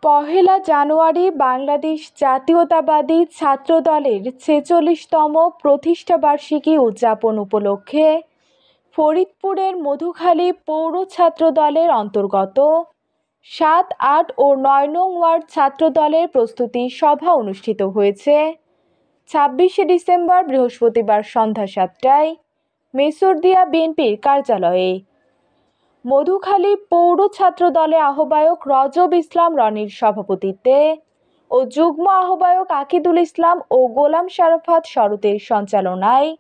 পহেলা জানুয়ারি বাংলাদেশ জাতীয়তাবাদী ছাত্রদলের ৪৬তম প্রতিষ্ঠাবার্ষিকী উদযাপন উপলক্ষে ফরিদপুরের মধুখালী পৌর ছাত্রদলের অন্তর্গত ৭, ৮ ও ৯ নং ওয়ার্ড ছাত্রদলের প্রস্তুতি সভা অনুষ্ঠিত হয়েছে ২৬শে ডিসেম্বর বৃহস্পতিবার সন্ধ্যা ৭টায় মেসরদিয়া বিএনপির কার্যালয়ে। মধুখালী পৌর ছাত্রদলের আহ্বায়ক রজব ইসলাম রনির সভাপতিত্বে ও যুগ্ম আহ্বায়ক আকিদুল ইসলাম ও গোলাম শারাফাত শরতের সঞ্চালনায়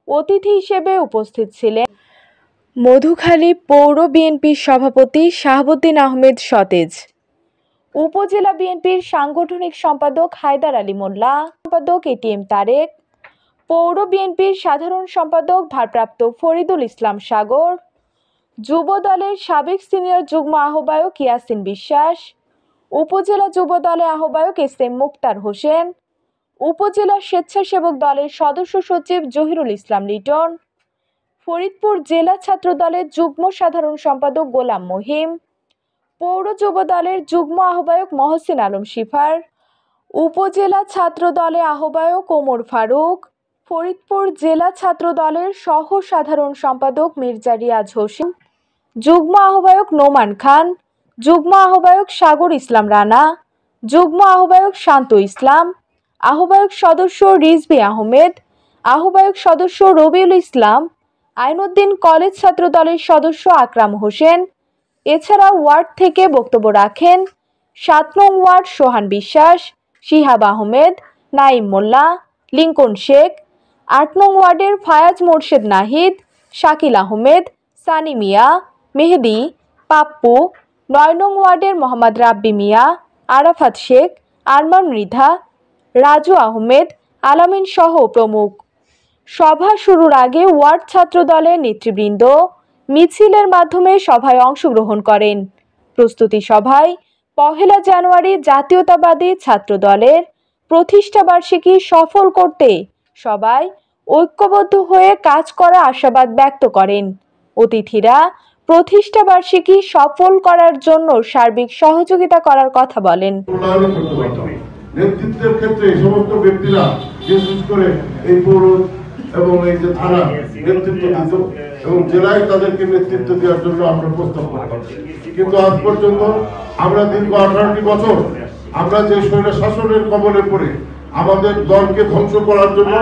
অতিথি হিসেবে উপস্থিত ছিলেন মধুখালী পৌর বিএনপির সভাপতি শাহাবুদ্দিন আহমেদ সতেজ, উপজেলা বিএনপির সাংগঠনিক সম্পাদক হায়দার আলী মোল্লা, সম্পাদক এটিএম তারেক, পৌর বিএনপির সাধারণ সম্পাদক ভারপ্রাপ্ত ফরিদুল ইসলাম সাগর, যুব দলের সাবেক সিনিয়র যুগ্ম আহ্বায়ক ইয়াসিন বিশ্বাস, উপজেলা যুব দলের আহ্বায়ক এস.এম. মুক্তার হোসেন, উপজেলা স্বেচ্ছাসেবক দলের সদস্য সচিব জহিরুল ইসলাম লিটন, ফরিদপুর জেলা ছাত্র দলের যুগ্ম সাধারণ সম্পাদক গোলাম মহিম, পৌর যুব দলের যুগ্ম আহ্বায়ক মহসিন আলম শিফার, উপজেলা ছাত্র দলের আহ্বায়ক ওমর ফারুক, ফরিদপুর জেলা ছাত্র দলের সহ সাধারণ সম্পাদক মির্জা রিয়াজ হোসেন, যুগ্ম আহ্বায়ক নোমান খান, যুগ্ম আহ্বায়ক সাগর ইসলাম রানা, যুগ্ম আহ্বায়ক শান্ত ইসলাম, আহ্বায়ক সদস্য রিজভী আহমেদ, আহ্বায়ক সদস্য রবিউল ইসলাম, আইনউদ্দিন কলেজ ছাত্র দলের সদস্য আকরাম হোসেন। এছাড়া ওয়ার্ড থেকে বক্তব্য রাখেন ৭ নং ওয়ার্ড সোহান বিশ্বাস, শিহাব আহমেদ, নাইম মোল্লা, লিঙ্কন শেখ, ৮ নং ওয়ার্ডের ফায়াজ মোর্শেদ নাহিদ, শাকিল আহমেদ, সানি মিয়া, মেহেদি, পাপ্পু, ৯ নং ওয়ার্ডের মোহাম্মদ রাব্বি মিয়া, আরাফাত শেখ, আরমান মৃধা, রাজু আহমেদ, আলামিন সহ প্রমুখ। সভা শুরুর আগে ওয়ার্ড ছাত্র দলের নেতৃবৃন্দ মিছিলের মাধ্যমে সভায় অংশগ্রহণ করেন। প্রস্তুতি সভায় পহেলা জানুয়ারি জাতীয়তাবাদী ছাত্র দলের প্রতিষ্ঠাবার্ষিকী সফল করতে সবাই ঐক্যবদ্ধ হয়ে কাজ করার আশাবাদ ব্যক্ত করেন। অতিথিরা প্রতিষ্ঠাবার্ষিকী সফল করার জন্য সার্বিক সহযোগিতা করার কথা বলেন। নেতৃত্বের ক্ষেত্রে সমস্ত ব্যক্তিরা বিশেষ করে এই পৌর এবং এই যে থানা নেতৃত্ব দিত এবং জেলায় তাদেরকে নেতৃত্ব দেওয়ার জন্য আমরা প্রস্তাব করছি, কিন্তু আজ পর্যন্ত আমরা দীর্ঘ 18টি বছর আমরা যে স্বৈর শাসনের কবলে পড়ে আমাদের দলকে ধ্বংস করার জন্য,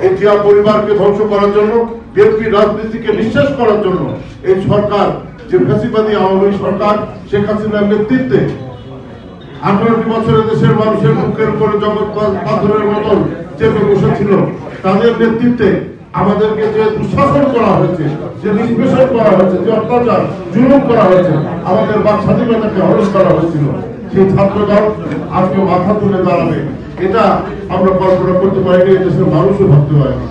এই জিয়া পরিবারকে ধ্বংস করার জন্য, বিএনপি রাজনীতিকে নিঃশেষ করার জন্য এই সরকার, যে ফ্যাসিবাদী আওয়ামী সরকার শেখ হাসিনার নেতৃত্বে 18টি বছরে দেশের মানুষের মুখের উপরে জগৎ পাথরের মতন চেপে বসেছিল, তাদের নেতৃত্বে আমাদেরকে যে দুঃশাসন করা হয়েছে, যে নিষ্পেষণ করা হয়েছে, যে অত্যাচার জুলুম করা হয়েছে, আমাদের বাক স্বাধীনতাকে হরণ করা হয়েছিল, সেই ছাত্রদল আজকে মাথা তুলে দাঁড়াবে, এটা আমরা কল্পনা করতে পারিনি, দেশের মানুষও ভাবতে পারেনি।